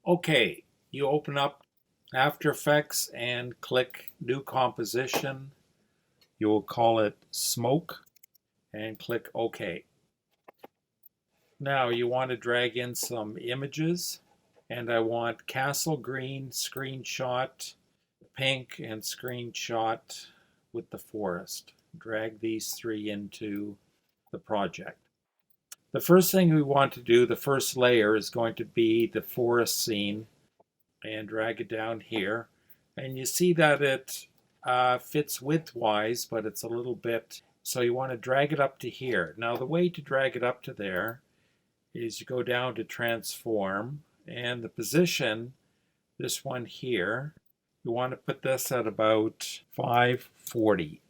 Okay, you open up After Effects and click New Composition. You will call it Smoke and click OK. Now you want to drag in some images, and I want Castle Green, Screenshot, Pink, and Screenshot with the forest. Drag these three into the project. The first thing we want to do, the first layer, is going to be the forest scene, and drag it down here. And you see that it fits widthwise, but it's a little bit, so you want to drag it up to here. Now the way to drag it up to there is you go down to transform, and the position, this one here, you want to put this at about 540,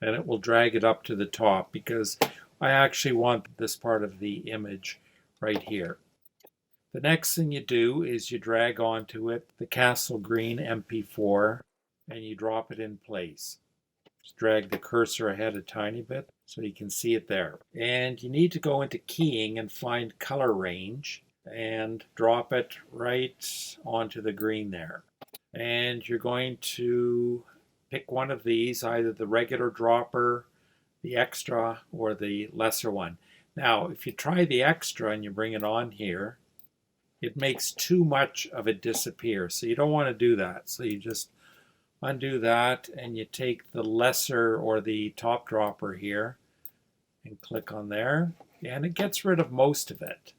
and it will drag it up to the top because I actually want this part of the image right here. The next thing you do is you drag onto it the Castle Green MP4 and you drop it in place. Just drag the cursor ahead a tiny bit so you can see it there. And you need to go into keying and find color range and drop it right onto the green there. And you're going to pick one of these, either the regular dropper, the extra, or the lesser one. Now, if you try the extra and you bring it on here, it makes too much of it disappear. So you don't want to do that. So you just undo that and you take the lesser or the top dropper here and click on there, and it gets rid of most of it.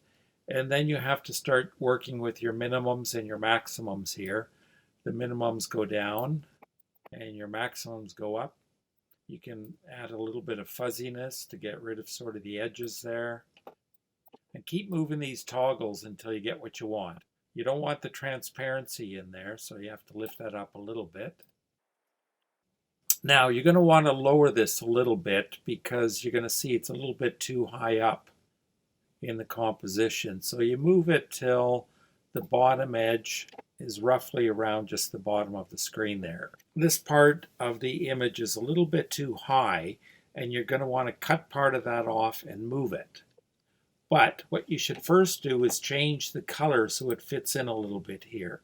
And then you have to start working with your minimums and your maximums here. The minimums go down and your maximums go up. You can add a little bit of fuzziness to get rid of sort of the edges there. And keep moving these toggles until you get what you want. You don't want the transparency in there, so you have to lift that up a little bit. Now you're going to want to lower this a little bit because you're going to see it's a little bit too high up in the composition. So you move it till the bottom edge is roughly around just the bottom of the screen there. This part of the image is a little bit too high, and you're going to want to cut part of that off and move it. But what you should first do is change the color so it fits in a little bit here.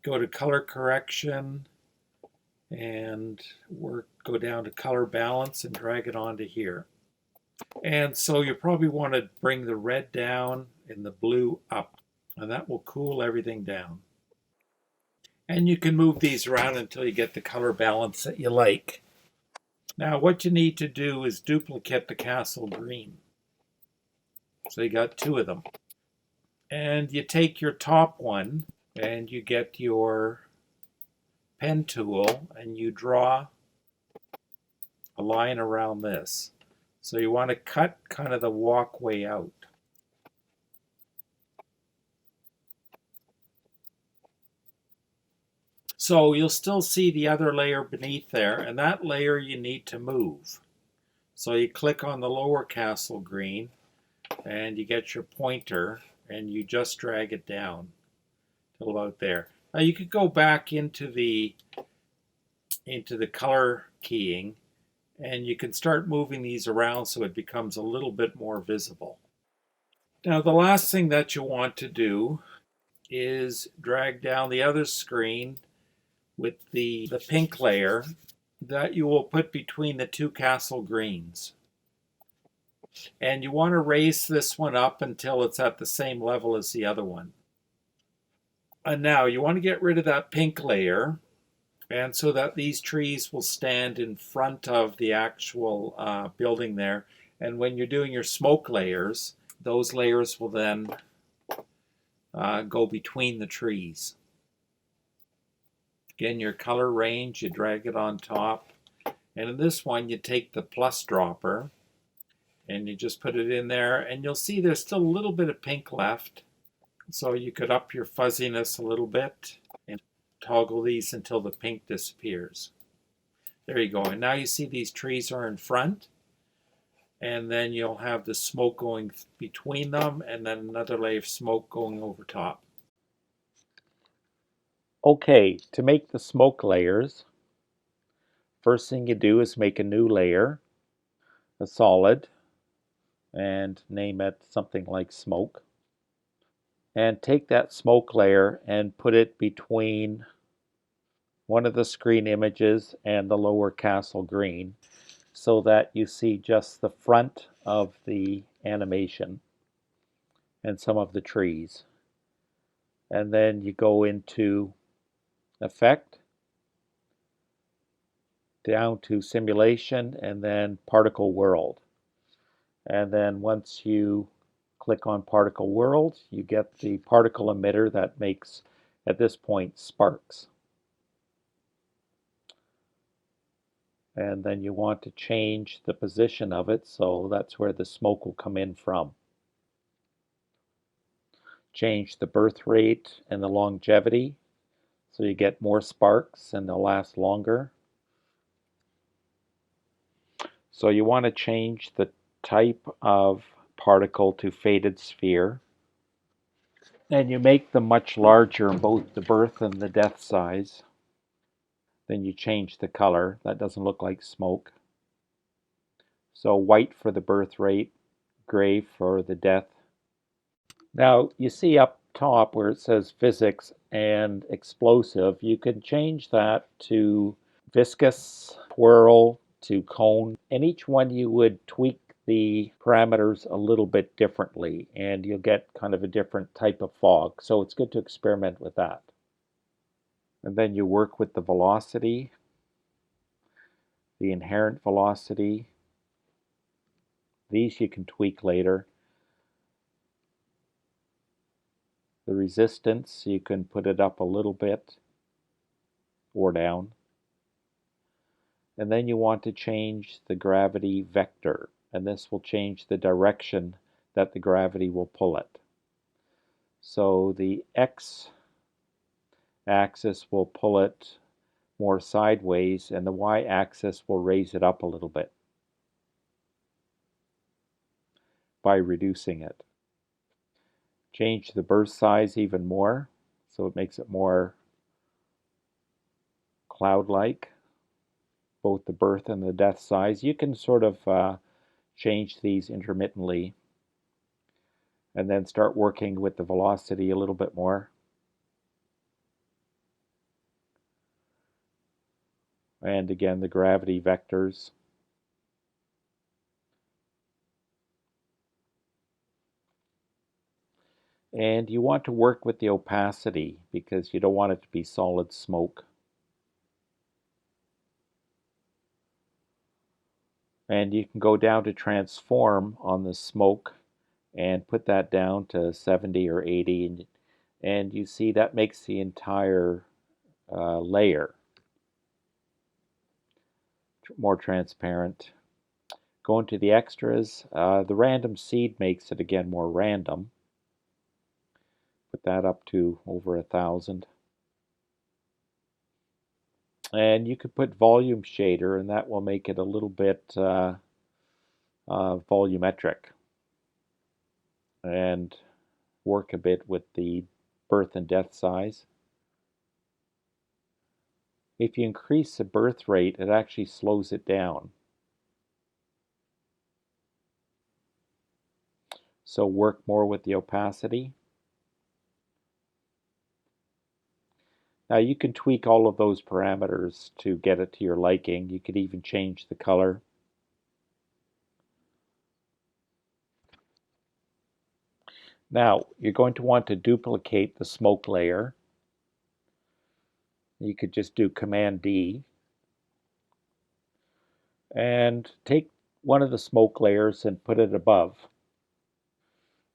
Go to color correction and go down to color balance and drag it onto here. And so you probably want to bring the red down and the blue up, and that will cool everything down. And you can move these around until you get the color balance that you like. Now what you need to do is duplicate the Castle Green. So you got two of them. And you take your top one and you get your pen tool and you draw a line around this. So you want to cut kind of the walkway out. So you'll still see the other layer beneath there, and that layer you need to move. So you click on the lower Castle Green and you get your pointer and you just drag it down till about there. Now you could go back into the color keying and you can start moving these around so it becomes a little bit more visible. Now the last thing that you want to do is drag down the other screen with the pink layer that you will put between the two Castle Greens. And you want to raise this one up until it's at the same level as the other one. And now you want to get rid of that pink layer, and so that these trees will stand in front of the actual building there. And when you're doing your smoke layers, those layers will then go between the trees. Again, your color range, you drag it on top. And in this one, you take the plus dropper and you just put it in there, and you'll see there's still a little bit of pink left. So you could up your fuzziness a little bit and toggle these until the pink disappears. There you go. And now you see these trees are in front, and then you'll have the smoke going between them and then another layer of smoke going over top. Okay, to make the smoke layers, first thing you do is make a new layer, a solid, and name it something like smoke. and take that smoke layer and put it between one of the screen images and the lower castle green so that you see just the front of the animation and some of the trees. And then you go into Effect, down to Simulation, and then Particle World. And then once you click on Particle World, you get the particle emitter that makes, at this point, sparks. And then you want to change the position of it, so that's where the smoke will come in from. Change the birth rate and the longevity, so you get more sparks and they'll last longer. So you want to change the type of particle to faded sphere. And you make them much larger, both the birth and the death size. Then you change the color. That doesn't look like smoke. So white for the birth rate, gray for the death. Now you see up top where it says physics and explosive, you can change that to viscous, twirl, to cone, and each one you would tweak the parameters a little bit differently and you'll get kind of a different type of fog. So it's good to experiment with that. And then you work with the velocity, the inherent velocity. These you can tweak later. The resistance, you can put it up a little bit or down. And then you want to change the gravity vector, and this will change the direction that the gravity will pull it. So the x-axis will pull it more sideways, and the y-axis will raise it up a little bit by reducing it. Change the burst size even more, so it makes it more cloud-like, both the birth and the death size. You can sort of change these intermittently and then start working with the velocity a little bit more. And again, the gravity vectors. And you want to work with the opacity because you don't want it to be solid smoke. And you can go down to transform on the smoke and put that down to 70 or 80, and you see that makes the entire layer more transparent. Go into the extras. The random seed makes it again more random. Put that up to over 1,000. And you could put volume shader, and that will make it a little bit volumetric and work a bit with the birth and death size. If you increase the birth rate, it actually slows it down. So work more with the opacity. Now you can tweak all of those parameters to get it to your liking. You could even change the color. Now you're going to want to duplicate the smoke layer. You could just do Command D and take one of the smoke layers and put it above.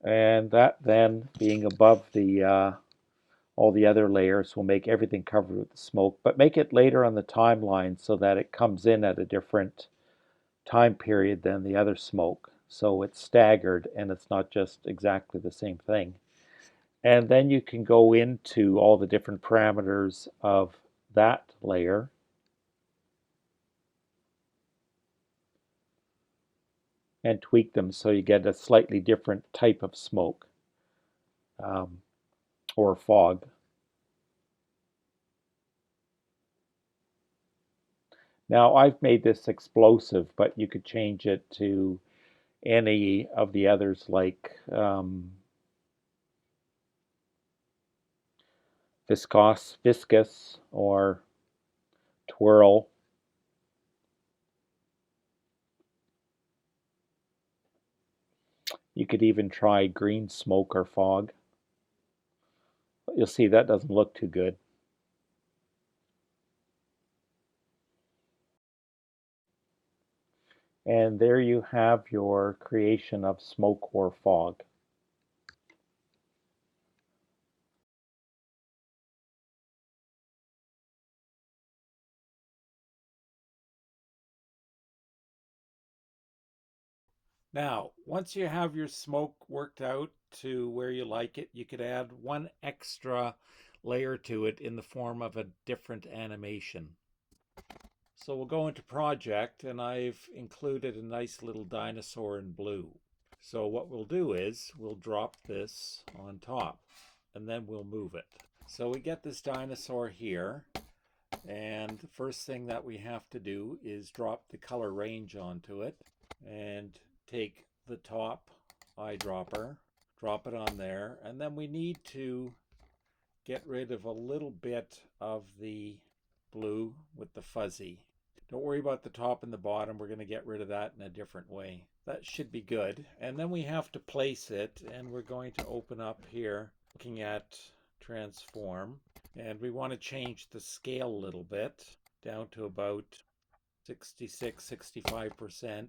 And that then, being above the all the other layers, will make everything covered with the smoke, but make it later on the timeline so that it comes in at a different time period than the other smoke. So it's staggered and it's not just exactly the same thing. And then you can go into all the different parameters of that layer and tweak them so you get a slightly different type of smoke or fog. Now I've made this explosive, but you could change it to any of the others like viscous, or twirl. You could even try green smoke or fog. But you'll see that doesn't look too good. And there you have your creation of smoke or fog. Now, once you have your smoke worked out to where you like it, you could add one extra layer to it in the form of a different animation. So we'll go into project, and I've included a nice little dinosaur in blue. So what we'll do is we'll drop this on top, and then we'll move it. So we get this dinosaur here, and the first thing that we have to do is drop the color range onto it, and take the top eyedropper, drop it on there, and then we need to get rid of a little bit of the blue with the fuzzy. Don't worry about the top and the bottom. We're going to get rid of that in a different way. That should be good. And then we have to place it, and we're going to open up here looking at transform, and we want to change the scale a little bit down to about 65%,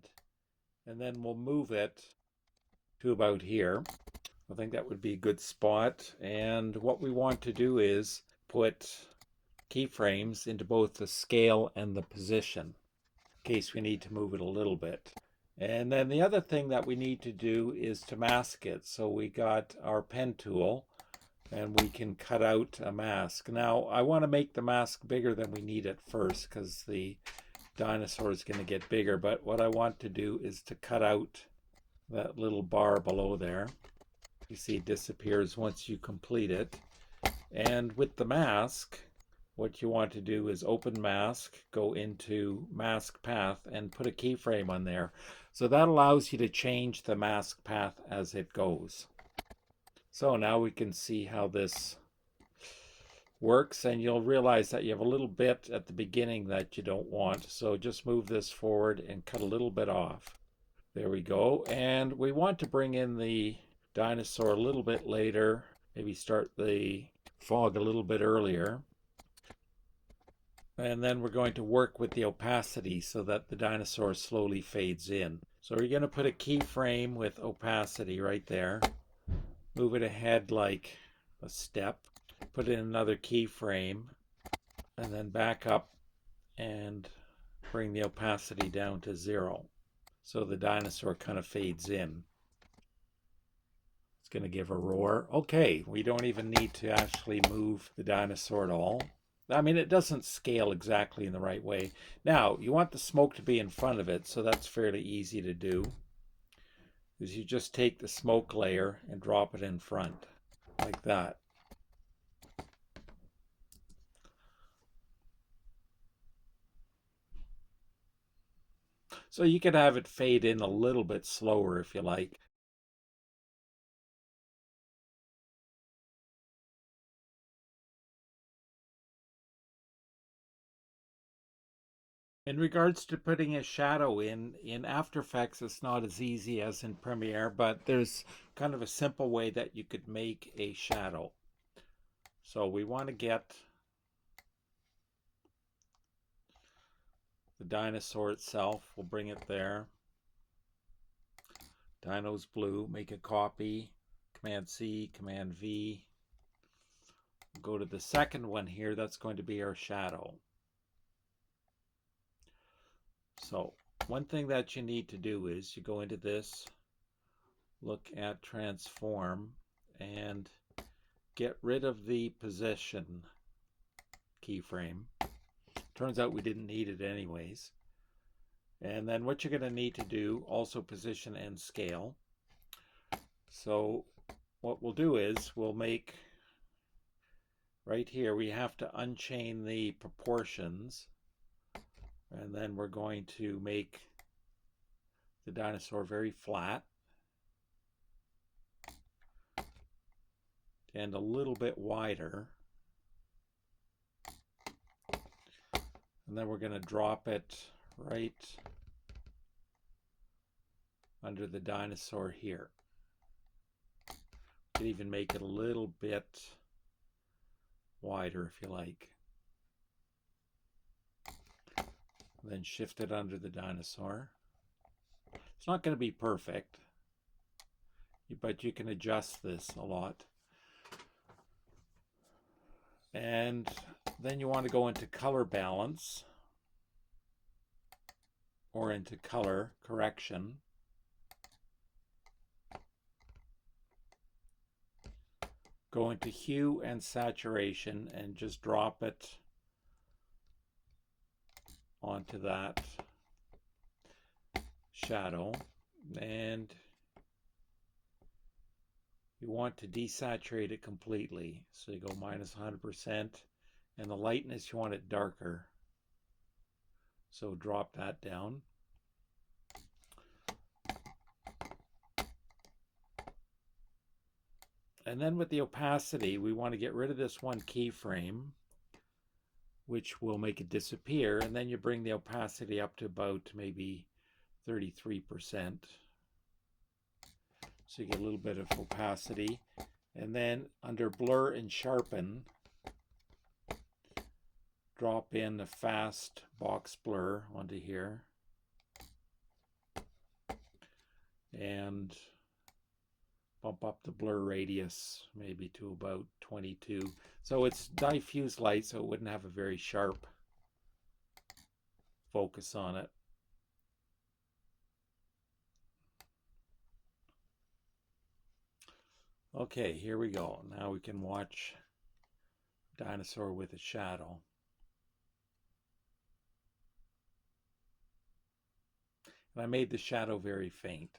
and then we'll move it to about here. I think that would be a good spot. And what we want to do is put keyframes into both the scale and the position in case we need to move it a little bit. And then the other thing that we need to do is to mask it. So we got our pen tool, and we can cut out a mask. Now I want to make the mask bigger than we need at first because the dinosaur is going to get bigger, but what I want to do is to cut out that little bar below there. You see it disappears once you complete it. And with the mask, what you want to do is open mask, go into mask path, and put a keyframe on there. So that allows you to change the mask path as it goes. So now we can see how this works, and you'll realize that you have a little bit at the beginning that you don't want. So just move this forward and cut a little bit off. There we go. And we want to bring in the dinosaur a little bit later, maybe start the fog a little bit earlier. And then we're going to work with the opacity so that the dinosaur slowly fades in. So we're going to put a keyframe with opacity right there. Move it ahead like a step. Put in another keyframe. And then back up and bring the opacity down to 0. So the dinosaur kind of fades in. It's going to give a roar. Okay, we don't even need to actually move the dinosaur at all. I mean, it doesn't scale exactly in the right way. Now, you want the smoke to be in front of it, so that's fairly easy to do. Is you just take the smoke layer and drop it in front, like that. So you could have it fade in a little bit slower if you like. In regards to putting a shadow in After Effects, it's not as easy as in Premiere, but there's kind of a simple way that you could make a shadow. So we want to get the dinosaur itself. We'll bring it there. Dino's blue. Make a copy. Command C, Command V. Go to the second one here. That's going to be our shadow. So one thing that you need to do is you go into this, look at transform, and get rid of the position keyframe. Turns out we didn't need it anyways. And then what you're going to need to do, also position and scale. So what we'll do is we'll make, right here, we have to unchain the proportions. And then we're going to make the dinosaur very flat and a little bit wider. And then we're going to drop it right under the dinosaur here. You can even make it a little bit wider if you like. Then shift it under the dinosaur. It's not going to be perfect, but you can adjust this a lot. And then you want to go into color balance or into color correction. Go into hue and saturation and just drop it onto that shadow. And you want to desaturate it completely. So you go minus 100%. And the lightness, you want it darker. So drop that down. And then with the opacity, we want to get rid of this one keyframe, which will make it disappear. And then you bring the opacity up to about maybe 33%. So you get a little bit of opacity. And then under blur and sharpen, drop in the fast box blur onto here. And bump up the blur radius maybe to about 22. So it's diffuse light, so it wouldn't have a very sharp focus on it. Okay, here we go. Now we can watch dinosaur with a shadow. And I made the shadow very faint.